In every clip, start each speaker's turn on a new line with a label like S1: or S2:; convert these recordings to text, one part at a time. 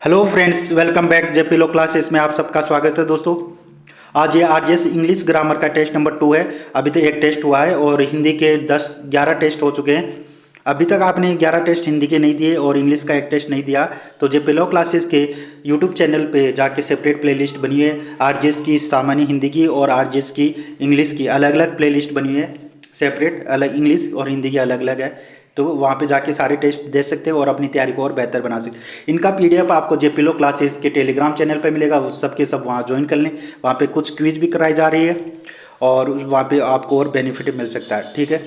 S1: Hello friends, welcome back JP law classes में आप सबका स्वागत है दोस्तों। आज ये आरजेएस इंग्लिश ग्रामर का टेस्ट नंबर 2 है। अभी तक एक टेस्ट हुआ है और हिंदी के 10-11 टेस्ट हो चुके हैं। अभी तक आपने 11 टेस्ट हिंदी के नहीं दिए और इंग्लिश का एक टेस्ट नहीं दिया तो जेपी लो क्लासेस के यूट्यूब चैनल पे जाके सेपरेट प्लेलिस्ट बनी है। आरजेएस की सामान्य हिंदी की और आरजेएस की इंग्लिश की अलग अलग प्लेलिस्ट बनी है। सेपरेट अलग इंग्लिश और हिंदी की अलग अलग है, तो वहाँ पे जाके सारे टेस्ट दे सकते हो और अपनी तैयारी को और बेहतर बना सकते हो। इनका पीडीएफ आपको जेपीलो क्लासेस के टेलीग्राम चैनल पे मिलेगा, वो सब के सब वहाँ ज्वाइन कर लें। वहाँ पे कुछ क्विज भी कराई जा रही है और वहाँ पे आपको और बेनिफिट मिल सकता है। ठीक है,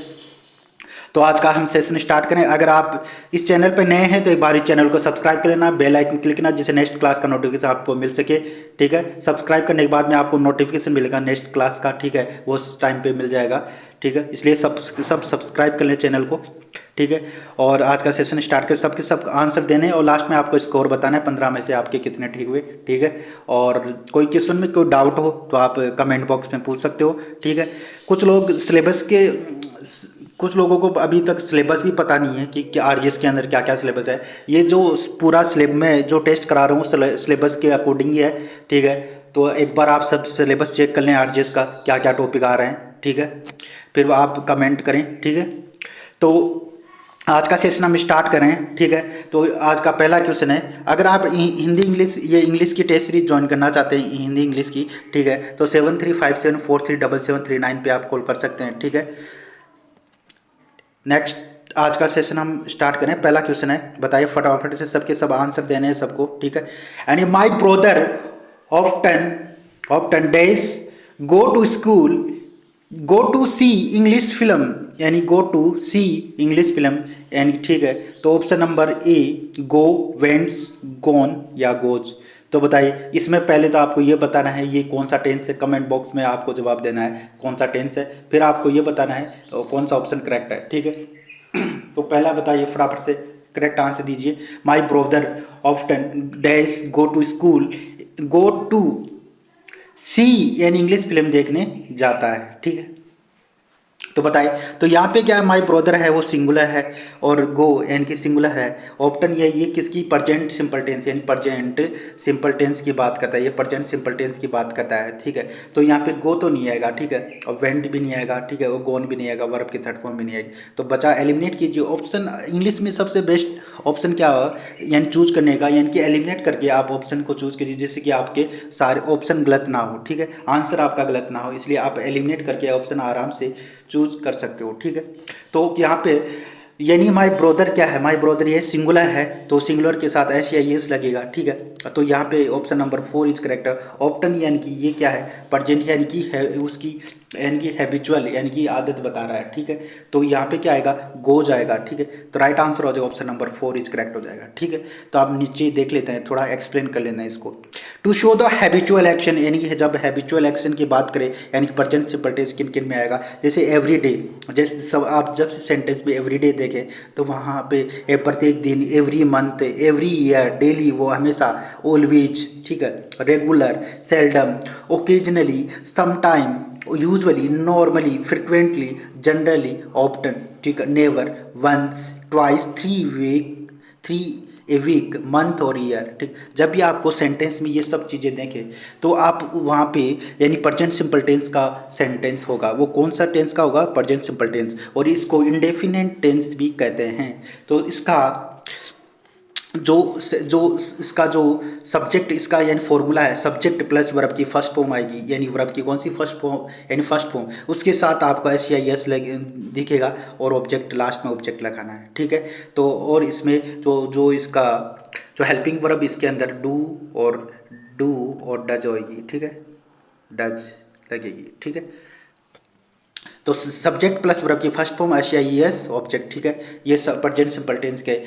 S1: तो आज का हम सेशन स्टार्ट करें। अगर आप इस चैनल पर नए हैं तो एक बार इस चैनल को सब्सक्राइब कर लेना, बेल आइकन क्लिक करना जिससे नेक्स्ट क्लास का नोटिफिकेशन आपको मिल सके। ठीक है, सब्सक्राइब करने के बाद में आपको नोटिफिकेशन मिलेगा नेक्स्ट क्लास का। ठीक है, वो उस टाइम पे मिल जाएगा। ठीक है, इसलिए सब सब्सक्राइब कर लें चैनल को। ठीक है, और आज का सेशन स्टार्ट कर सबके सब आंसर देने और लास्ट में आपको स्कोर बताना है 15 में से आपके कितने ठीक हुए। ठीक है, और कोई क्वेश्चन में कोई डाउट हो तो आप कमेंट बॉक्स में पूछ सकते हो। ठीक है, कुछ लोग सिलेबस के कुछ लोगों को अभी तक सिलेबस भी पता नहीं है कि आरजीएस के अंदर क्या क्या सिलेबस है। ये जो पूरा सिलेबस में जो टेस्ट करा रहा हूँ सिलेबस के अकॉर्डिंग ही है। ठीक है, तो एक बार आप सब सिलेबस चेक कर लें आरजीएस का क्या क्या टॉपिक आ रहे हैं। ठीक है, फिर आप कमेंट करें। ठीक है, तो आज का सेशन हम स्टार्ट करें। ठीक है, तो आज का पहला क्वेश्चन है, अगर आप हिंदी इंग्लिश ये इंग्लिश की टेस्ट सीरीज ज्वाइन करना चाहते हैं हिंदी इंग्लिश की, ठीक है, तो 7357437739 पे आप कॉल कर सकते हैं। ठीक है, नेक्स्ट आज का सेशन हम स्टार्ट करें। पहला क्वेश्चन है, बताइए फटाफट से सबके सब आंसर देने हैं सबको। ठीक है, and my brother often often days go to school go to see English film, यानी go to see English film यानी ठीक है, तो option number A go, wents, gone या गोज। तो बताइए इसमें पहले तो आपको ये बताना है ये कौन सा टेंस है। कमेंट बॉक्स में आपको जवाब देना है कौन सा टेंस है, फिर आपको ये बताना है कौन सा ऑप्शन करेक्ट है। ठीक है, तो पहला बताइए फटाफट से करेक्ट आंसर दीजिए। My brother often dash go to school go to see यानी इंग्लिश फिल्म देखने जाता है। ठीक है, तो बताइए, तो यहाँ पे क्या है, माई ब्रदर है वो सिंगुलर है और गो यानी कि सिंगुलर है। ऑप्टन ये किसकी प्रेजेंट सिंपल टेंस यानी प्रेजेंट सिंपल टेंस की बात करता है, ये प्रेजेंट सिंपल टेंस की बात करता है। ठीक है, तो यहाँ पे गो तो नहीं आएगा। ठीक है, और वेंट भी नहीं आएगा। ठीक है, और गोन भी नहीं आएगा, वर्ब की थर्ड फॉर्म भी नहीं आएगी। तो बचा एलिमिनेट कीजिए ऑप्शन। इंग्लिश में सबसे बेस्ट ऑप्शन क्या हो यानी चूज करने का, यानी कि एलिमिनेट करके आप ऑप्शन को चूज कीजिए जिससे कि आपके सारे ऑप्शन गलत ना हो। ठीक है, आंसर आपका गलत ना हो, इसलिए आप एलिमिनेट करके ऑप्शन आराम से चूज कर सकते हो। ठीक है, तो यहाँ पे यानी माई ब्रोदर क्या है, माई ब्रोदर ये सिंगुलर है तो सिंगुलर के साथ एस या एस लगेगा। ठीक है, तो यहाँ पे ऑप्शन नंबर 4 इज करेक्ट। ऑप्टन यानी कि ये क्या है, प्रेजेंट यानी कि है उसकी यानी कि हैबिचुअल यानी कि आदत बता रहा है। ठीक है, तो यहाँ पे क्या आएगा, गो जाएगा। ठीक है, तो राइट आंसर हो जाएगा ऑप्शन नंबर 4 इज करेक्ट हो जाएगा। ठीक है, तो आप नीचे देख लेते हैं, थोड़ा एक्सप्लेन कर लेना है इसको। To show the habitual action यानी कि जब हैबिचुअल एक्शन की बात करें यानी कि प्रेजेंट सिंपल टेंस किन किन में आएगा, जैसे एवरी डे। जैसे सब आप जब सेंटेंस में एवरी डे देखें तो वहाँ पे प्रत्येक दिन, every month, every year, daily वो हमेशा, ऑलवेज। ठीक है, regular, seldom, occasionally, sometime, usually, normally, frequently, generally, often. ठीक है, never, once, twice, three a week, month और ईयर। ठीक, जब भी आपको सेंटेंस में ये सब चीज़ें देखें तो आप वहाँ पे यानी प्रेजेंट सिंपल टेंस का सेंटेंस होगा, वो कौन सा टेंस का होगा, प्रेजेंट सिंपल टेंस, और इसको इंडेफिनेट टेंस भी कहते हैं। तो इसका जो जो इसका जो सब्जेक्ट इसका यानी फॉर्मूला है, सब्जेक्ट प्लस वर्ब की फर्स्ट फॉर्म आएगी, यानी वर्ब की कौन सी फर्स्ट फॉर्म यानी फर्स्ट फॉर्म, उसके साथ आपको एस या एस दिखेगा और ऑब्जेक्ट लास्ट में ऑब्जेक्ट लगाना है। ठीक है, तो और इसमें जो जो इसका जो हेल्पिंग वर्ब इसके अंदर डू और डज होगी। ठीक है, डज लगेगी। ठीक है, तो सब्जेक्ट प्लस वर्ब की फर्स्ट फॉर्म एस या एस ऑब्जेक्ट। ठीक है, ये सब प्रेजेंट सिंपल टेंस के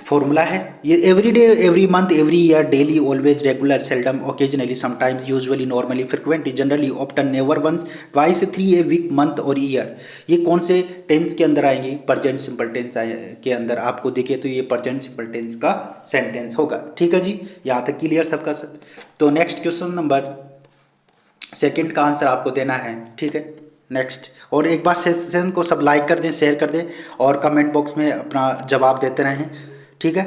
S1: फॉर्मूला है। ये every day, every month, every year, daily, always, regular, seldom, occasionally, sometimes, usually, normally, frequently, generally, often, never, once, twice, three a week, month और year. ये कौन से टेंस के अंदर आएंगे, प्रेजेंट सिंपल टेंस के अंदर आपको दिखे तो ये प्रेजेंट सिंपल टेंस का सेंटेंस होगा। ठीक है जी, यहाँ तक क्लियर सबका सब। तो नेक्स्ट क्वेश्चन नंबर सेकेंड का आंसर आपको देना है। ठीक है, नेक्स्ट, और एक बार सेशन को सब लाइक कर दें, शेयर कर दें और कमेंट बॉक्स में अपना जवाब देते रहें। ठीक है।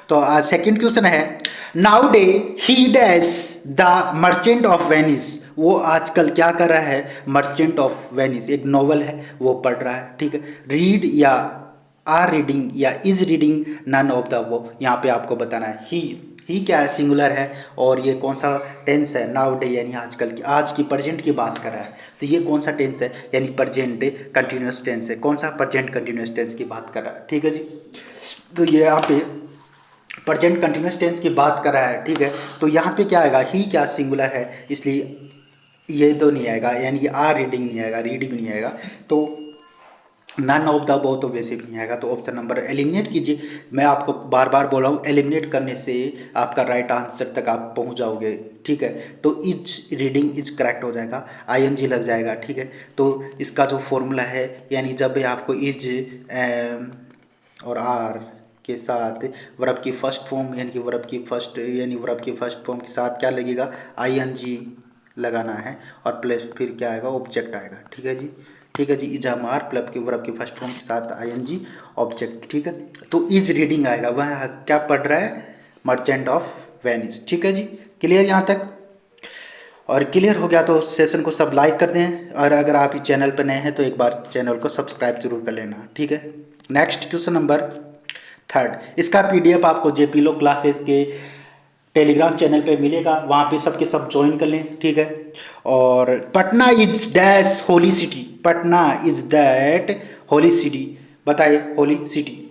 S1: तो सेकंड क्वेश्चन है, nowadays he dash the merchant of Venice, वो आजकल क्या कर रहा है, मर्चेंट ऑफ वेनिस एक नॉवल है वो पढ़ रहा है, ठीक है। रीड या आर रीडिंग या is reading none of the वो, यहाँ पे आपको बताना है। ही क्या है, सिंगुलर है, और ये कौन सा टेंस है, नाउ डे यानी आजकल की, आज की प्रेजेंट की बात कर रहा है, तो ये कौन सा टेंस है, यानी प्रेजेंट कंटिन्यूस टेंस है, कौन सा प्रेजेंट कंटिन्यूस टेंस की बात कर रहा है, ठीक है जी। तो ये यहाँ पे प्रेजेंट कंटिन्यूस टेंस की बात कर रहा है, ठीक है। तो यहाँ पे क्या आएगा, ही क्या सिंगुलर है, इसलिए ये तो नहीं आएगा, यानी कि आर रीडिंग नहीं आएगा, रीड भी नहीं आएगा, तो नन ऑफ द अबव तो वैसे भी नहीं आएगा। तो ऑप्शन नंबर एलिमिनेट कीजिए। मैं आपको बार बार बोल रहा हूँ, एलिमिनेट करने से आपका राइट आंसर तक आप पहुँच जाओगे, ठीक है। तो इज रीडिंग इज करेक्ट हो जाएगा, आईएनजी लग जाएगा, ठीक है। तो इसका जो फॉर्मूला है, यानी जब भी आपको इज और आर के साथ वर्ब की फर्स्ट फॉर्म, यानी कि वर्ब की फर्स्ट फॉर्म के साथ क्या लगेगा, आईएनजी लगाना है, और प्लस फिर क्या आएगा, ऑब्जेक्ट आएगा, ठीक है जी। ठीक है जी, इज मार प्लब की वर्ब की फर्स्ट फॉर्म के साथ आईएनजी ऑब्जेक्ट, ठीक है। तो इज रीडिंग आएगा, वह क्या पढ़ रहा है, मर्चेंट ऑफ वेनिस, ठीक है जी। क्लियर यहाँ तक, और क्लियर हो गया तो सेशन को सब लाइक कर दें, और अगर आप इस चैनल पर नए हैं तो एक बार चैनल को सब्सक्राइब जरूर कर लेना, ठीक है। नेक्स्ट क्वेश्चन नंबर थर्ड, इसका पीडीएफ आपको जेपी लो क्लासेस के टेलीग्राम चैनल पे मिलेगा, वहाँ पे सबके सब ज्वाइन कर लें, ठीक है। और Patna is dash holy city, Patna is that holy city, बताइए होली सिटी।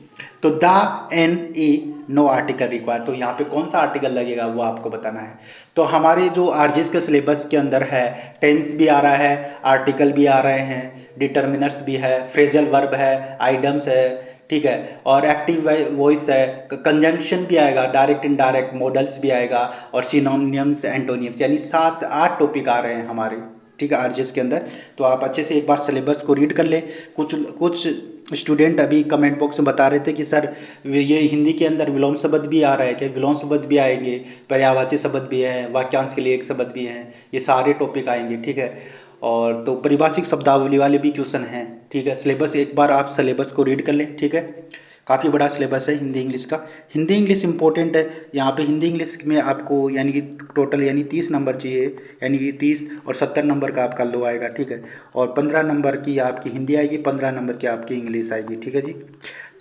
S1: तो the an a no article require, तो यहाँ पे कौन सा आर्टिकल लगेगा वो आपको बताना है। तो हमारे जो आरजीएस के सिलेबस के अंदर है, टेंस भी आ रहा है, आर्टिकल भी आ रहे हैं, डिटर्मिनर्स भी है, फ्रेजल वर्ब है, आइडम्स है, ठीक है, और एक्टिव वॉइस है, कंजंक्शन भी आएगा, डायरेक्ट इनडायरेक्ट मॉडल्स भी आएगा, और सिनोनिम्स एंटोनिम्स, यानी 7-8 टॉपिक आ रहे हैं हमारे, ठीक है, आरजीएस के अंदर। तो आप अच्छे से एक बार सिलेबस को रीड कर लें। कुछ स्टूडेंट अभी कमेंट बॉक्स में बता रहे थे कि सर ये हिंदी के अंदर विलोम शब्द भी आ रहा है क्या, विलोम शब्द भी आएंगे, पर्यायवाची शब्द भी है, वाक्यांश के लिए एक शब्द भी हैं, ये सारे टॉपिक आएंगे, ठीक है। और तो परिभाषिक शब्दावली वाले भी क्वेश्चन हैं, ठीक है। सिलेबस एक बार आप सिलेबस को रीड कर लें, ठीक है। काफ़ी बड़ा सिलेबस है हिंदी इंग्लिश का, हिंदी इंग्लिश इंपॉर्टेंट है। यहाँ पे हिंदी इंग्लिश में आपको यानी कि टोटल यानी 30 नंबर चाहिए, यानी कि 30 और 70 नंबर का आपका लो आएगा, ठीक है। और 15 नंबर की आपकी हिंदी आएगी, 15 नंबर की आपकी इंग्लिश आएगी, ठीक है जी।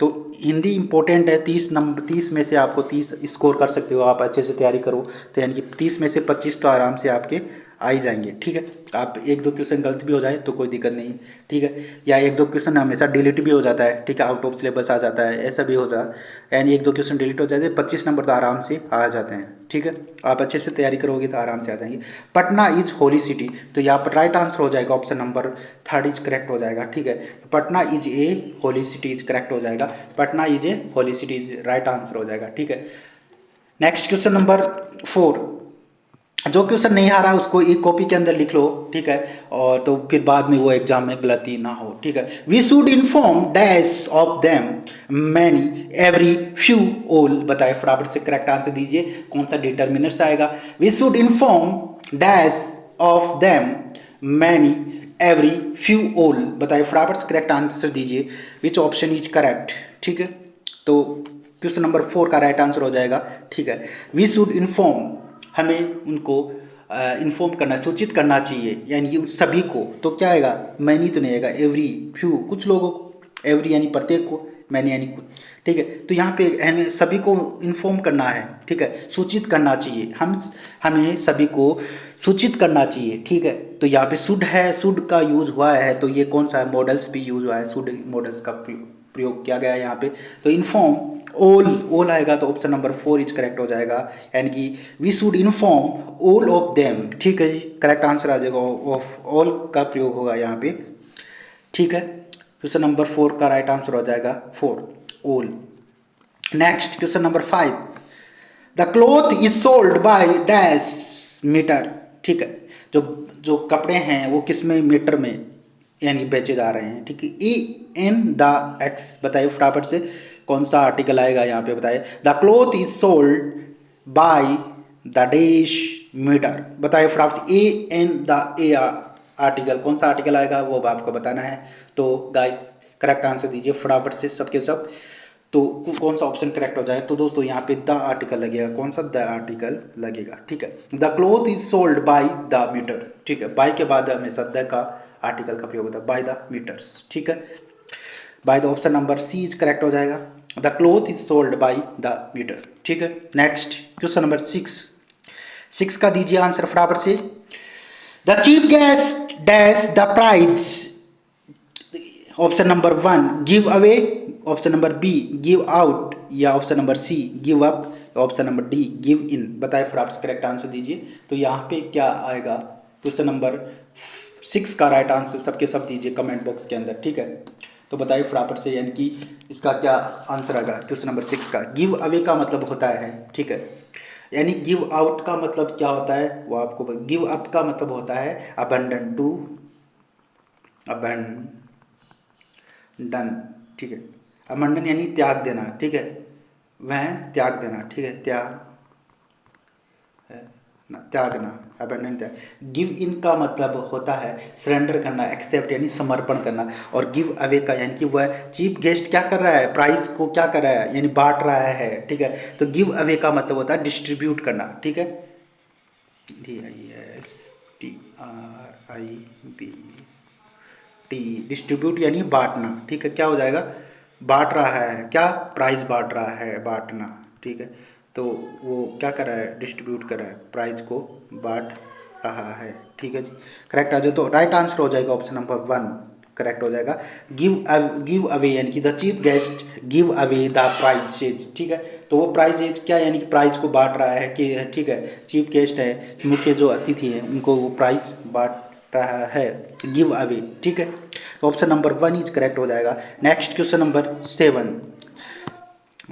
S1: तो हिंदी इंपॉर्टेंट है, 30 में से आपको 30 स्कोर कर सकते हो, आप अच्छे से तैयारी करो तो यानी कि 30 में से 25 तो आराम से आपके आ ही जाएंगे, ठीक है। आप एक दो क्वेश्चन गलत भी हो जाए तो कोई दिक्कत नहीं, ठीक है, या एक दो क्वेश्चन हमेशा डिलीट भी हो जाता है, ठीक है, आउट ऑफ सिलेबस आ जाता है, ऐसा भी हो जाता है, यानी एक दो क्वेश्चन डिलीट हो जाते हैं, 25 नंबर तो आराम से आ जाते हैं, ठीक है। आप अच्छे से तैयारी करोगे तो आराम से आ जाएंगे। पटना इज होली सिटी, तो यहाँ पर राइट आंसर हो जाएगा, ऑप्शन नंबर 3 इज करेक्ट हो जाएगा, ठीक है। Patna is a holy city is correct हो जाएगा, Patna is a holy city is right answer हो जाएगा, ठीक है। नेक्स्ट क्वेश्चन नंबर 4, जो क्वेश्चन नहीं आ रहा है उसको एक कॉपी के अंदर लिख लो, ठीक है, और तो फिर बाद में वो एग्जाम में गलती ना हो, ठीक है। We should inform dash of them many every few all, बताए फटाफट से करेक्ट आंसर दीजिए, कौन सा डिटर्मिनर्स आएगा। We should inform dash of them many every few all, बताए फटाफट से करेक्ट आंसर दीजिए, विच ऑप्शन इज करेक्ट, ठीक है। तो क्वेश्चन नंबर 4 का राइट आंसर हो जाएगा, ठीक है। वी शुड इन्फॉर्म, हमें उनको इन्फॉर्म करना, सूचित करना चाहिए, यानी कि सभी को, तो क्या आएगा, मैनी तो नहीं आएगा, एवरी फ्यू, कुछ लोगों को, एवरी यानी प्रत्येक को, मैनी यानी कुछ, ठीक है। तो यहाँ पे हमें सभी को इन्फॉर्म करना है, ठीक है, सूचित करना चाहिए, हमें सभी को सूचित करना चाहिए, ठीक है। तो यहाँ पे शुड है, शुड का यूज हुआ है, तो ये कौन सा है, मॉडल्स भी यूज हुआ है, शुड मॉडल्स का प्रयोग किया गया है यहाँ पे। तो इन्फॉर्म ऑल आएगा, तो ऑप्शन नंबर 4 इज करेक्ट हो जाएगा, यानी कि we should inform all of them, ठीक है जी, करेक्ट आंसर आ जाएगा, ऑफ ऑल का प्रयोग होगा यहाँ पे, ठीक है। क्वेश्चन नंबर 4 का राइट आंसर हो जाएगा 4 all. Next question number 5, the cloth is sold by dash metre, ठीक है। जो जो कपड़े हैं वो किस में, मीटर में यानी बेचे जा रहे हैं, ठीक है। ए एन द एक्स, बताइए फटाफट से कौन सा आर्टिकल आएगा यहाँ पे, बताइए। The cloth is sold by the dash metre, बताइए फटाफट से, a an the a article, कौन सा आर्टिकल आएगा वो आपको बताना है। तो गाइस करेक्ट आंसर दीजिए फटाफट से सबके सब। तो कौन सा ऑप्शन करेक्ट हो जाएगा? तो दोस्तों यहाँ पे द आर्टिकल लगेगा। कौन सा? द आर्टिकल लगेगा, ठीक है। The cloth is sold by the metre, ठीक है। बाय के बाद हमेशा द का आर्टिकल का प्रयोग होता है, बाय द मीटर्स, ठीक है। By the option number C is correct हो जाएगा। The cloth is sold by the metre, ठीक है। नेक्स्ट क्वेश्चन नंबर 6 का दीजिए आंसर फटाफट से। The chief guest dash the prize. Option number 1 give away, option number B give out, या option number C give up, option number D give in. बताए फटाफट से करेक्ट आंसर दीजिए। तो यहाँ पे क्या आएगा? क्वेश्चन नंबर 6 का राइट आंसर सबके सब दीजिए कमेंट बॉक्स के अंदर, ठीक है। तो बताइए फटाफट से, यानी कि इसका क्या आंसर आएगा क्वेश्चन नंबर 6 का। गिव अवे का मतलब होता है, ठीक है, यानी गिव आउट का मतलब क्या होता है वो आपको। गिव अप का मतलब होता है अबंडन, टू अबंडन, ठीक है। अबंडन यानी त्याग देना, ठीक है, वह त्याग देना, ठीक है, त्यागना, अबंडन त्याग। गिव इन का मतलब होता है सरेंडर करना, एक्सेप्ट यानी समर्पण करना। और गिव अवे का यानी कि वह चीफ गेस्ट क्या कर रहा है? प्राइज को क्या कर रहा है? यानी बांट रहा है, ठीक है। तो गिव अवे का मतलब होता है डिस्ट्रीब्यूट करना, ठीक है। DISTRIBUT, डिस्ट्रीब्यूट यानी बांटना, ठीक है। क्या हो जाएगा? बांट रहा है, क्या? प्राइज बांट रहा है, बांटना, ठीक है। तो वो क्या कर रहा है? डिस्ट्रीब्यूट कर रहा है, प्राइज को बांट रहा है, ठीक है जी। करेक्ट आ जाए तो राइट आंसर हो जाएगा ऑप्शन नंबर 1 करेक्ट हो जाएगा। गिव अवे यानी कि the chief guest give away the prizes, ठीक है। तो वो प्राइजेज क्या, यानी कि प्राइज को बांट रहा है, कि ठीक है, चीफ गेस्ट है, मुख्य जो अतिथि है, उनको वो प्राइज बांट रहा है, गिव अवे, ठीक है। ऑप्शन नंबर 1 इज करेक्ट हो जाएगा। नेक्स्ट क्वेश्चन नंबर 7,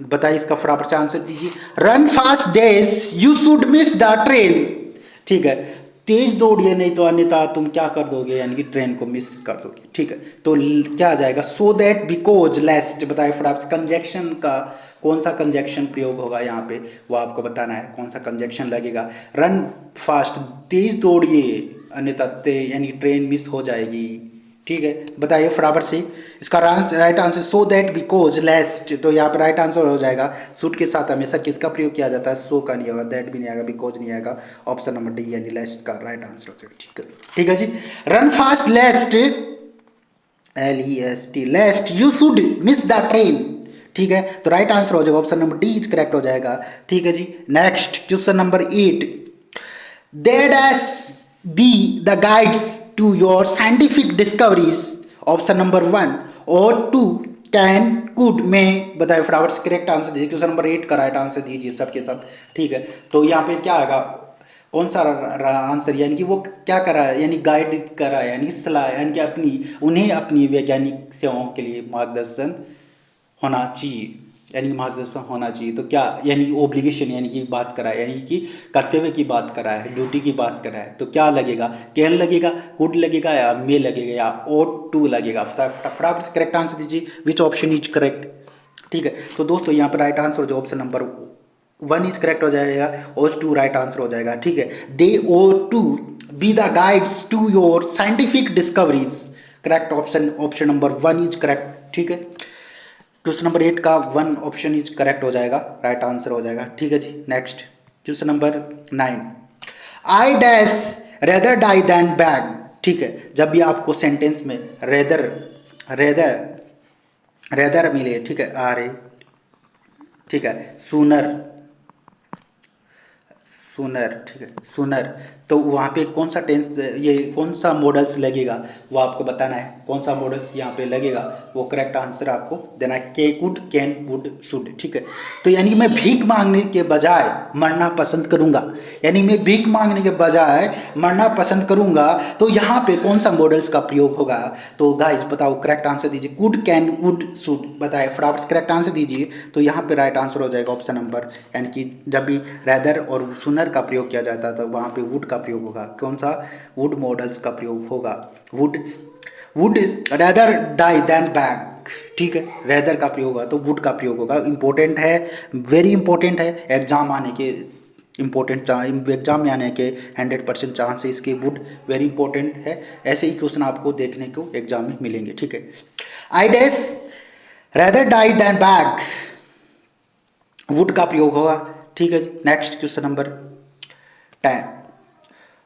S1: बताइए इसका फटाफट से आंसर दीजिए। Run fast days you should miss the train, ठीक है। तेज दौड़िए नहीं तो अन्यथा तुम क्या कर दोगे, यानी कि ट्रेन को मिस कर दोगे, ठीक है। तो क्या आ जाएगा? So that, because, lest. बताइए फटाफट से कंजक्शन का कौन सा कंजक्शन प्रयोग होगा यहाँ पे, वो आपको बताना है। कौन सा कंजक्शन लगेगा? रन फास्ट, तेज दौड़िए अन्यथा यानी ट्रेन मिस हो जाएगी, ठीक है। बताइए फटाफट से इसका right answer. So that, because, lest. तो यहाँ पर राइट आंसर हो जाएगा। सूट के साथ हमेशा किसका प्रयोग किया जाता है? सो का नहीं होगा, दैट भी नहीं आएगा, बिकॉज नहीं आएगा। ऑप्शन नंबर डी यानी लेस्ट का राइट आंसर हो जाएगा, ठीक है। ठीक है जी। Run fast lest, LEST, lest you should miss the train, ठीक है। तो राइट आंसर हो जाएगा option number D is correct हो जाएगा, ठीक है जी। Next question number 8, there dash be the guides to your scientific discoveries, option number 1 और 2 कैन, कुड, में। बताइए फटाफट से करेक्ट आंसर दीजिए। क्वेश्चन नंबर 8 का राइट आंसर दीजिए सबके सब, ठीक है। तो यहाँ पे क्या आएगा? कौन सा आंसर, यानी कि वो क्या करा है? यानी गाइड करा है, यानी सलाह, यानी कि उन्हें अपनी वैज्ञानिक सेवाओं के लिए मार्गदर्शन होना चाहिए, यानी कि मार्गदर्शन होना चाहिए। तो क्या, यानी ओब्लिगेशन, यानी कि बात करा है, यानी कि कर्तव्य की बात करा है, ड्यूटी की बात करा है। तो क्या लगेगा? कैन लगेगा, कुड लगेगा, या मे लगेगा, या ओट टू लगेगा? फटाफट से करेक्ट आंसर दीजिए। विच ऑप्शन इज करेक्ट, ठीक है। तो दोस्तों यहाँ पर राइट आंसर जो ऑप्शन नंबर 1 इज करेक्ट हो जाएगा, और 2 राइट आंसर हो जाएगा, ठीक है। They are to be the guides to your scientific discoveries, correct option number 1 is correct, ठीक है। क्वेश्चन नंबर 8 का 1 ऑप्शन इज करेक्ट हो जाएगा, राइट आंसर हो जाएगा, ठीक है जी। Next question number 9, I dash rather die than beg, ठीक है। जब भी आपको सेंटेंस में रेदर रेदर रेदर मिले, ठीक है, ठीक है, सूनर, ठीक है, सुनर। तो वहाँ पे कौन सा टेंस, ये कौन सा मॉडल्स लगेगा वो आपको बताना है। कौन सा मॉडल्स यहाँ पे लगेगा वो करेक्ट आंसर आपको देना है। के, कुड, कैन, वुड, शुड, ठीक है। तो यानी कि मैं भीख मांगने के बजाय मरना पसंद करूँगा, यानी मैं भीख मांगने के बजाय मरना पसंद करूँगा। तो यहाँ पे कौन सा मॉडल्स का प्रयोग होगा? तो गाइस बताओ, करेक्ट आंसर दीजिए। कुड, कैन, वुड, शुड, बताए फटाफट करेक्ट आंसर दीजिए। तो यहाँ पे राइट आंसर हो जाएगा ऑप्शन नंबर, यानी कि जब भी रैदर और सुनर का प्रयोग किया जाता है तो वहाँ पे वुड का प्रयोग होगा। कौन सा? वुड मॉडल्स का प्रयोग होगा। Would rather die than beg, ठीक है, रैदर का प्रयोग होगा तो वुड का प्रयोग होगा। इंपॉर्टेंट है, वेरी इंपॉर्टेंट है, एग्जाम आने के इंपॉर्टेंट, एग्जाम में आने के 100% चांस है इसके। वुड वेरी इंपॉर्टेंट है। ऐसे ही क्वेश्चन आपको देखने को एग्जाम में मिलेंगे, ठीक है। I dash rather die than beg, would का प्रयोग होगा। ठीक है जी। Next question number 10,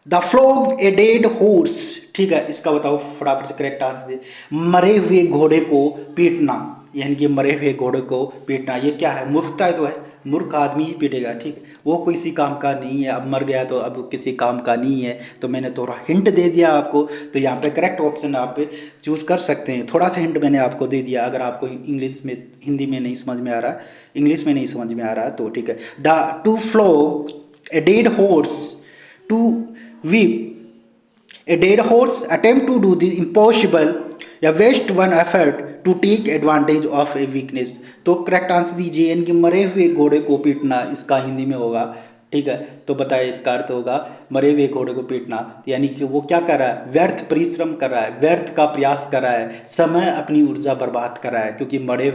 S1: the flog a dead horse. ठीक है, इसका बताओ फटाफट से करेक्ट आंसर दे। मरे हुए घोड़े को पीटना, यानी कि मरे हुए घोड़े को पीटना, ये क्या है? मूर्खता है तो है, मूर्ख आदमी ही पीटेगा। ठीक है, वो किसी काम का नहीं है, अब मर गया तो अब वो किसी काम का नहीं है। तो मैंने थोड़ा हिंट दे दिया आपको, तो यहाँ पे करेक्ट ऑप्शन आप चूज कर सकते हैं। थोड़ा सा हिंट मैंने आपको दे दिया, अगर आपको इंग्लिश में, हिंदी में नहीं समझ में आ रहा, इंग्लिश में नहीं समझ में आ रहा तो ठीक है। The to flog a dead horse, to weep a dead horse attempt to do the impossible या waste one effort to take advantage of a weakness। तो करेक्ट आंसर दीजिए, यानी कि मरे हुए घोड़े को पीटना इसका हिंदी में होगा। ठीक है, तो बताइए इसका अर्थ होगा मरे हुए घोड़े को पीटना, यानी कि वो क्या कर रहा है? व्यर्थ परिश्रम कर रहा है, व्यर्थ का प्रयास कर रहा है, समय अपनी ऊर्जा बर्बाद कर रहा है, क्योंकि मरे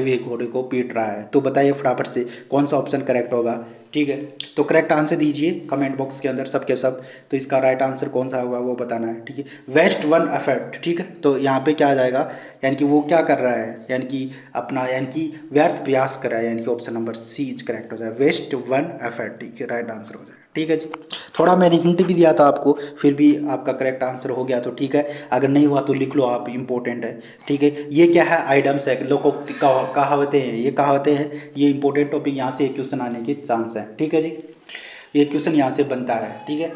S1: हुए घोड़े को पीट रहा है। तो बताइए फटाफट से कौन सा ऑप्शन करेक्ट होगा। ठीक है, तो करेक्ट आंसर दीजिए कमेंट बॉक्स के अंदर सबके सब। तो इसका राइट आंसर कौन सा होगा वो बताना है। ठीक है, वेस्ट वन एफर्ट। ठीक है, तो यहाँ पे क्या आ जाएगा, यानी कि वो क्या कर रहा है, यानी कि अपना, यानी कि व्यर्थ प्रयास कर रहा है, यानी कि option number C is correct हो जाए, वेस्ट वन एफर्ट। ठीक है, राइट आंसर हो जाएगा। ठीक है जी, थोड़ा मैंने हिंट भी दिया था आपको, फिर भी आपका करेक्ट आंसर हो गया तो ठीक है, अगर नहीं हुआ तो लिख लो आप, इंपॉर्टेंट है। ठीक है, ये क्या है? आइडम्स है, लोकोक्ति कहावतें हैं, ये कहावतें हैं, ये इंपॉर्टेंट टॉपिक, यहाँ से क्वेश्चन आने के चांस है। ठीक है जी, ये क्वेश्चन यहाँ से बनता है। ठीक है,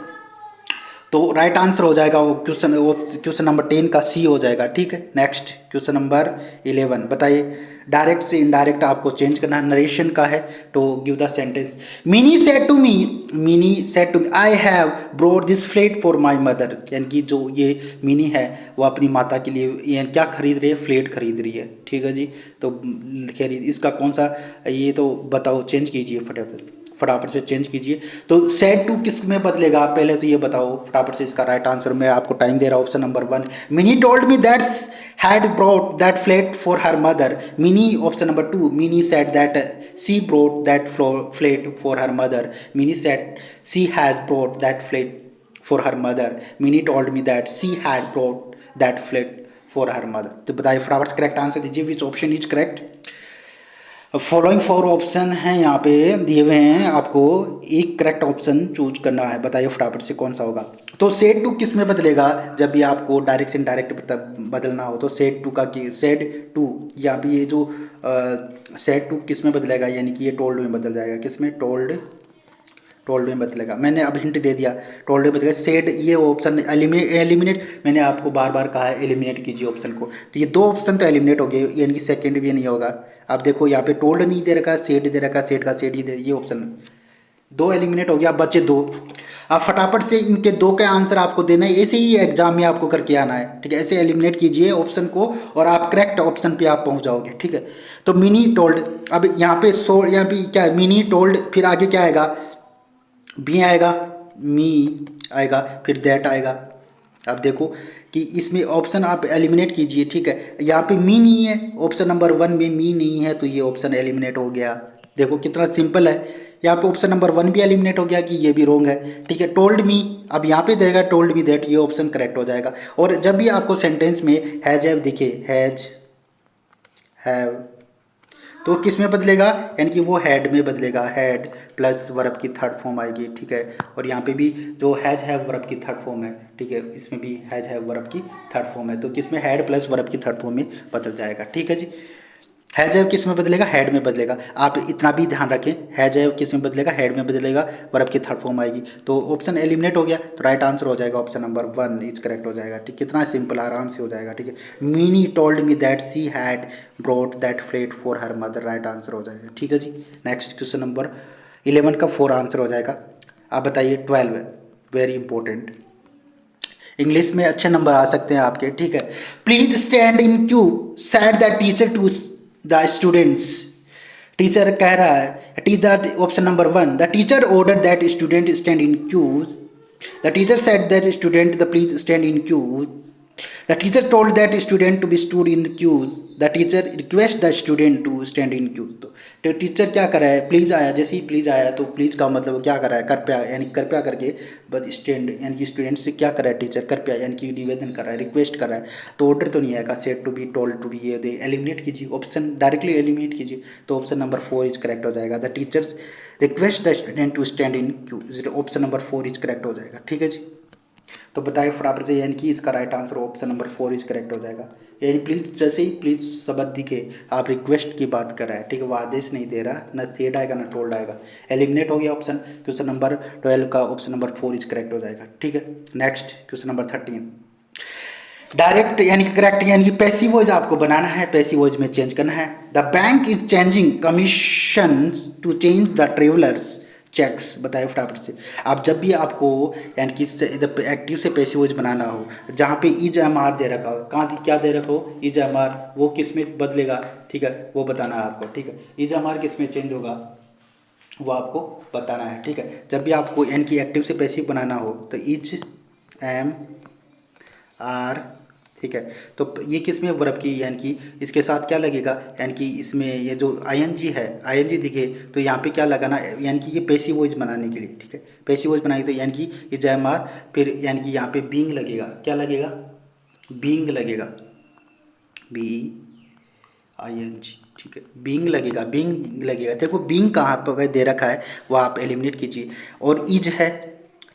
S1: तो राइट आंसर हो जाएगा वो क्वेश्चन नंबर 10 का सी हो जाएगा। ठीक है, नेक्स्ट क्वेश्चन नंबर 11 बताइए। डायरेक्ट से इनडायरेक्ट आपको चेंज करना है, नरेशन का है, तो give the sentence. Mini said to me I have brought this flat for my mother. यानी कि जो ये मिनी है वो अपनी माता के लिए ये क्या खरीद रही है? फ्लेट खरीद रही है। ठीक है जी, तो खरीद, इसका कौन सा, ये तो बताओ, चेंज कीजिए फटाफट से चेंज कीजिए। तो सेड टू किस में बदलेगा पहले तो ये बताओ फटाफट से, इसका राइट आंसर मैं आपको टाइम दे रहा हूँ। Option number 1, mini told me that's had brought that plate for her mother। Minnie, option number 2, Minnie said that she brought that plate for her mother। Minnie said she has brought that plate for her mother। Minnie told me that she had brought that plate for her mother। तो बताइए फटाफट correct answer दीजिए, which option is correct. Following 4 option हैं यहाँ पे दिए हुए हैं, आपको एक करेक्ट ऑप्शन चूज करना है, बताइए फटाफट से कौन सा होगा। तो सेड टू किस में बदलेगा? जब भी आपको डायरेक्ट से इनडायरेक्ट बदलना हो तो सेड टू का सेड टू, या भी ये जो सेड टू किस में बदलेगा, यानी कि ये टोल्ड में बदल जाएगा। किस में? टोल्ड में बदलेगा। मैंने अब हिंट दे दिया, टोल्ड में बदलेगा। सेड, ये ऑप्शन एलिमिनेट, मैंने आपको बार बार कहा है एलिमिनेट कीजिए ऑप्शन को, तो ये 2 ऑप्शन तो एलिमिनेट हो गए, यानी कि सेकंड भी नहीं होगा। अब देखो यहाँ पे टोल्ड नहीं दे रखा, सेड दे रखा, सेड का सेड ही दे, ये ऑप्शन 2 एलिमिनेट हो गया, अब बचे 2। अब फटाफट से इनके 2 का आंसर आपको देना है, ऐसे ही एग्जाम में आपको करके आना है। ठीक है, ऐसे एलिमिनेट कीजिए ऑप्शन को और आप करेक्ट ऑप्शन पे आप पहुंच जाओगे। ठीक है, तो मिनी टोल्ड, अब यहाँ पे यहाँ पे क्या है? मिनी टोल्ड, फिर आगे क्या आएगा? बी आएगा, मी आएगा, फिर दैट आएगा। अब देखो कि इसमें ऑप्शन आप एलिमिनेट कीजिए। ठीक है, यहाँ पे मी नहीं है, ऑप्शन नंबर 1 में मी नहीं है, तो ये ऑप्शन एलिमिनेट हो गया। देखो कितना सिंपल है, यहाँ पे ऑप्शन नंबर 1 भी एलिमिनेट हो गया कि ये भी रॉन्ग है। ठीक है, टोल्ड मी, अब यहाँ पे देगा टोल्ड मी दैट, ये ऑप्शन करेक्ट हो जाएगा। और जब भी आपको सेंटेंस में हैज हैव दिखे, हैज हैव, तो किस में बदलेगा? यानी कि वो हैड में बदलेगा, हैड प्लस वर्ब की थर्ड फॉर्म आएगी। ठीक है, और यहाँ पे भी जो हैज हैव वर्ब की थर्ड फॉर्म है, ठीक है, इसमें भी हैज हैव वर्ब की थर्ड फॉर्म है, तो किस में? हैड प्लस वर्ब की थर्ड फॉर्म में बदल जाएगा। ठीक है जी, हैज हैव किस में बदलेगा? हेड में बदलेगा। आप इतना भी ध्यान रखें, हैज हैव किस में बदलेगा? हेड में बदलेगा, वर्ब की थर्ड फॉर्म आएगी। तो ऑप्शन एलिमिनेट हो गया, तो राइट आंसर हो जाएगा ऑप्शन नंबर 1 इज करेक्ट हो जाएगा। ठीक, कितना सिंपल, आराम से हो जाएगा। ठीक है, mini told me that she had brought that flat for her mother, right answer हो जाएगा। ठीक है जी, नेक्स्ट क्वेश्चन नंबर 11 का 4 आंसर हो जाएगा। आप बताइए 12, वेरी इंपॉर्टेंट, इंग्लिश में अच्छे नंबर आ सकते हैं आपके। ठीक है, please stand in queue said the teacher to the students. Teacher कह रहा है, teacher, option number 1, the teacher order that student stand in queues. The teacher said that student the please stand in queues. The teacher told that student to be stood in the queues. The teacher request the student to stand in queues. तो teacher क्या कर रहा है, please आया, जैसे ही please आया तो please का मतलब वो क्या कर रहा है, कृपया, यानी कृपया करके बस स्टैंड, यानी कि स्टूडेंट से क्या कर रहा है टीचर, कृपया यानी कि निवेदन कर रहा है, रिक्वेस्ट कर रहा है। तो ऑर्डर तो नहीं आएगा, set to be, told to be, ये दे एलिमिनेट कीजिए, ऑप्शन डायरेक्टली एलिमिनेट कीजिए। तो ऑप्शन नंबर 4 इज करेक्ट हो जाएगा। The teachers request the student to stand in queue, option number 4 is correct हो जाएगा। ठीक है जी, तो बताइए फटाफट से, यानी कि इसका right answer option number 4 is correct हो जाएगा। यानी प्लीज़, जैसे ही प्लीज़ शब्द दिखे, आप रिक्वेस्ट की बात कर रहा है, ठीक है, वो आदेश नहीं दे रहा, ना सेड आएगा ना टोल्ड आएगा, एलिमिनेट हो गया ऑप्शन। क्वेश्चन नंबर 12 का ऑप्शन नंबर 4 इज करेक्ट हो जाएगा। ठीक है, नेक्स्ट क्वेश्चन नंबर 13, डायरेक्ट यानी कि करेक्ट, यानी कि पैसिव वॉइस आपको बनाना है, पैसिव वॉइस में चेंज करना है। The bank is changing commission to change the travellers cheques. बताइए फटाफट से, आप जब भी आपको यानी कि एक्टिव से पैसिव वॉइस बनाना हो, जहाँ पे इज एम आर दे रखा हो, कहाँ क्या दे रखा हो, इज एम आर, वो किस में बदलेगा, ठीक है, वो बताना है आपको। ठीक है, इज एम आर किस में चेंज होगा वो आपको बताना है। ठीक है, जब भी आपको यानी कि एक्टिव से पैसिव बनाना हो तो इज एम आर, ठीक है, तो ये किस में वर्ब की, यानी कि इसके साथ क्या लगेगा, यानी कि इसमें ये जो आईएनजी है, आईएनजी दिखे तो यहाँ पे क्या लगाना, यानी कि ये पैसिव वॉइस बनाने के लिए। ठीक है, पैसिव वॉइस बनाने के लिए, यानी कि ये जयमार, फिर यानी कि यहाँ पे बीइंग लगेगा, क्या लगेगा, बीइंग लगेगा, बी आई एन जी। ठीक है, बीइंग लगेगा, बीइंग लगेगा। देखो बीइंग कहाँ पर दे रखा है वो आप एलिमिनेट कीजिए, और इज है,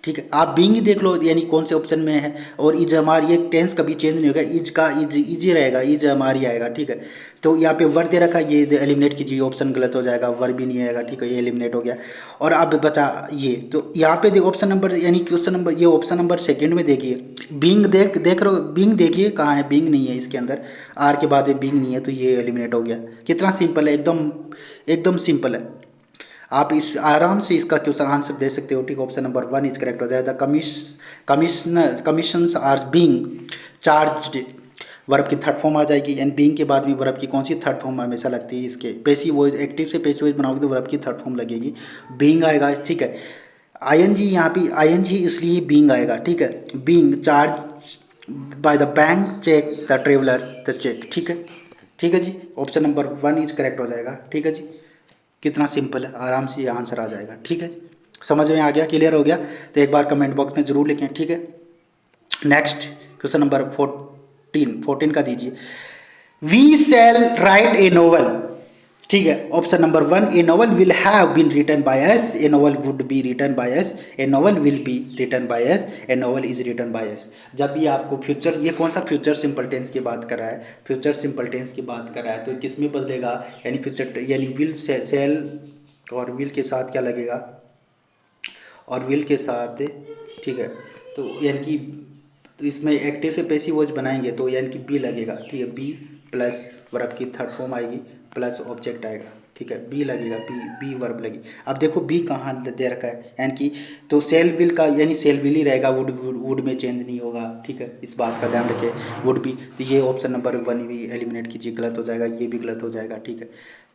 S1: ठीक है, आप बीइंग ही देख लो यानी कौन से ऑप्शन में है, और इज हमार, ये टेंस कभी चेंज नहीं होगा, इज का इज इज ही रहेगा, इज हमारी आएगा। ठीक है, तो यहाँ पे वर्ड दे रखा है, ये एलिमिनेट कीजिए, ऑप्शन गलत हो जाएगा, वर्ड भी नहीं आएगा। ठीक है, ये एलिमिनेट हो गया। और अब बता ये, तो यहाँ पे देखो ऑप्शन नंबर, यानी क्वेश्चन नंबर, ये ऑप्शन नंबर सेकंड में देखिए, बीइंग देख रहे हो, बीइंग देखिए कहाँ है, बीइंग नहीं है इसके अंदर, आर के बाद बीइंग नहीं है, तो ये एलिमिनेट हो गया। कितना सिंपल है, एकदम एकदम सिंपल है। आप इस आराम से इसका क्वेश्चन आंसर दे सकते हो। ठीक, ऑप्शन नंबर 1 इज करेक्ट हो जाएगा। Commissions are being charged, verb की थर्ड फॉर्म आ जाएगी, एंड बीइंग के बाद भी वर्ब की कौन सी थर्ड फॉर्म हमेशा लगती है, इसके पैसिव वॉइस, एक्टिव से पैसिव वॉइस बनाओगे तो वर्ब की थर्ड फॉर्म लगेगी, बीइंग आएगा। ठीक है, आईएनजी यहाँ पे आईएनजी इसलिए बीइंग आएगा। ठीक है, being charge by the bank cheque the travellers the cheque. ठीक है, ठीक है जी, ऑप्शन नंबर 1 इज करेक्ट हो जाएगा। ठीक है जी, कितना सिंपल है, आराम से ये आंसर आ जाएगा। ठीक है, समझ में आ गया, क्लियर हो गया, तो एक बार कमेंट बॉक्स में ज़रूर लिखें। ठीक है, नेक्स्ट क्वेश्चन नंबर 14 का दीजिए, we shall write a novel. ठीक है, option number 1, a novel will have been written by us, a novel would be written by us, a novel will be written by us, a novel is written by us. जब भी आपको future, ये कौन सा future simple tense की बात कर रहा है, फ्यूचर सिंपल टेंस की बात कर रहा है, तो किस में बदलेगा, यानी फ्यूचर, यानी विल सेल, और विल के साथ क्या लगेगा, और विल के साथ, ठीक है, तो यानी कि, तो इसमें एक्टिव से पैसिव वॉइस बनाएंगे तो यानी कि बी लगेगा। ठीक है, बी प्लस वर्ब की थर्ड फॉर्म आएगी, प्लस ऑब्जेक्ट आएगा। ठीक है, बी लगेगा, बी वर्ब लगी। अब देखो बी कहाँ दे रखा है, यानी कि तो सेल विल का, यानी सेल विल ही रहेगा, वुड में चेंज नहीं होगा। ठीक है, इस बात का ध्यान रखें, वुड भी, तो ये ऑप्शन नंबर 1 भी एलिमिनेट कीजिए, गलत हो जाएगा, ये भी गलत हो जाएगा। ठीक है,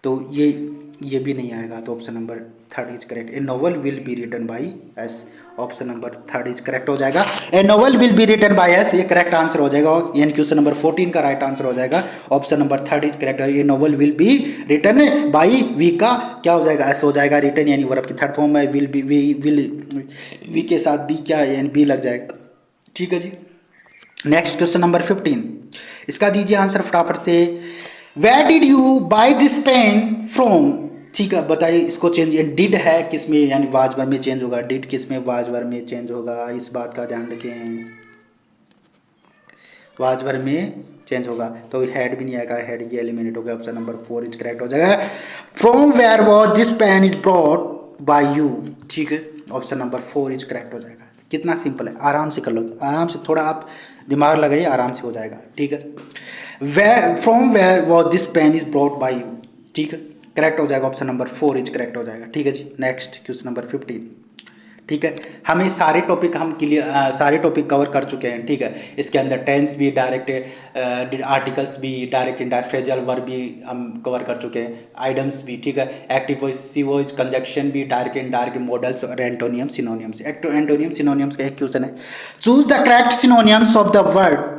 S1: तो ये भी नहीं आएगा, तो option number 3 is correct, a novel will be written by us, option number 3 is correct हो जाएगा, a novel will be written by us, ये करेक्ट आंसर हो जाएगा, यानी क्वेश्चन नंबर 14 का राइट आंसर हो जाएगा, ऑप्शन नंबर 3 इज करेक्ट है, a novel will be written by, we का क्या हो जाएगा, एस हो जाएगा, रिटन यानी वर्ब की थर्ड फॉर्म में, विल बी, वी के साथ बी क्या, यानी बी लग जाएगा। ठीक है जी, नेक्स्ट क्वेश्चन नंबर 15, इसका दीजिए आंसर फटाफट से, where did you buy this pen from. ठीक है, बताइए इसको चेंज, डिड है किस में, यानी वाजवर में चेंज होगा, डिड किस में, वाजवर में चेंज होगा, इस बात का ध्यान रखें, वाजवर में चेंज होगा, तो हेड भी नहीं आएगा, हेड ये एलिमिनेट हो गया, ऑप्शन नंबर 4 इज करेक्ट हो जाएगा, from where was this pen is brought by you. ठीक है, ऑप्शन नंबर 4 इज करेक्ट हो जाएगा। कितना सिंपल है, आराम से कर लो, आराम से, थोड़ा आप दिमाग लगाइए, आराम से हो जाएगा। ठीक है, वे from where was this pen is brought by you. ठीक है, करेक्ट हो जाएगा, ऑप्शन नंबर 4 इज करेक्ट हो जाएगा। ठीक है जी, नेक्स्ट क्वेश्चन नंबर 15। ठीक है, हमें सारे टॉपिक हम क्लियर, सारे टॉपिक कवर कर चुके हैं। ठीक है, इसके अंदर टेंस भी, डायरेक्ट आर्टिकल्स भी, डायरेक्ट इनडायरेक्ट फ्रेजल वर्ब भी हम कवर कर चुके हैं, आइडम्स भी। ठीक है, एक्टिव वॉइस, सी वॉइस, कंजक्शन भी, डायरेक्ट इनडायरेक्ट मॉडल्स और एंटोनियम सिनोनियम्स। एंटोनियम सिनोनियम्स का एक क्वेश्चन है, choose the correct synonyms of the word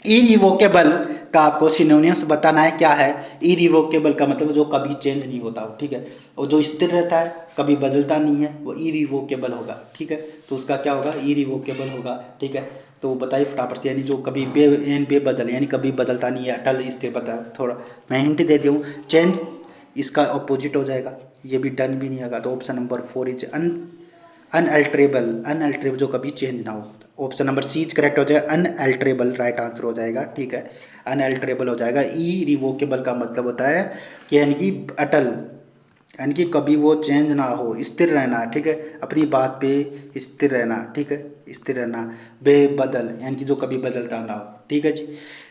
S1: irrevocable का आपको सिनोनिम्स बताना है। क्या है इरिवोकेबल का मतलब? जो कभी चेंज नहीं होता हो, ठीक है। और जो स्थिर रहता है, कभी बदलता नहीं है, वो इरिवोकेबल होगा, ठीक है। तो उसका क्या होगा? इरिवोकेबल होगा, ठीक है। तो बताइए फटाफट से, यानी जो कभी बेबदल, यानी कभी बदलता नहीं है, अटल स्थिर बता। थोड़ा मैं हिंट दे दूँ, चेंज इसका अपोजिट हो जाएगा, ये भी डन भी नहीं होगा। तो ऑप्शन नंबर 4 इज अनअल्टरेबल, अनअल्टरेबल जो कभी चेंज ना हो। ऑप्शन नंबर सी करेक्ट हो जाएगा, अनअल्टरेबल राइट आंसर हो जाएगा, ठीक है। अनअल्टरेबल हो जाएगा। ई रिवोकेबल का मतलब होता है कि यानी कि अटल, यानी कि कभी वो चेंज ना हो, स्थिर रहना, ठीक है। अपनी बात पे स्थिर रहना, ठीक है, स्थिर रहना। बेबदल यानी कि जो कभी बदलता ना हो, ठीक है जी।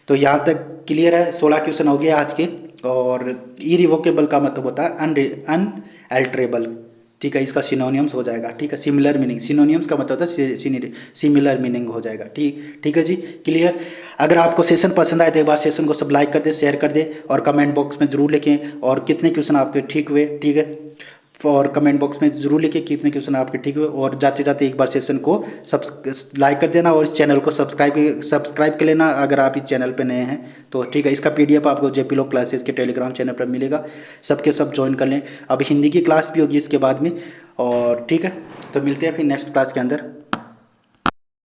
S1: तो यहाँ तक क्लियर है। 16 क्वेश्चन हो गए आज के। और इरिवोकेबल का मतलब होता है अनअल्टरेबल, ठीक है। इसका सिनोनियम्स हो जाएगा, ठीक है। सिमिलर मीनिंग, सिनोनियम्स का मतलब होता है सिमिलर मीनिंग हो जाएगा, ठीक ठीक है जी, क्लियर। अगर आपको सेशन पसंद आए तो एक बार सेशन को सब लाइक कर दे, शेयर कर दे, और कमेंट बॉक्स में जरूर लिखें और कितने क्वेश्चन आपके ठीक हुए, ठीक है। और कमेंट बॉक्स में जरूर लिखें कितने क्वेश्चन आपके ठीक हुए। और जाते जाते एक बार सेशन को लाइक कर देना, और इस चैनल को सब्सक्राइब कर लेना अगर आप इस चैनल पे नए हैं तो, ठीक है। इसका पीडीएफ आपको जेपी लोग क्लासेस के टेलीग्राम चैनल पर मिलेगा, सबके सब ज्वाइन कर लें। अब हिंदी की क्लास भी होगी इसके बाद में, और ठीक है। तो मिलते हैं फिर नेक्स्ट क्लास के अंदर।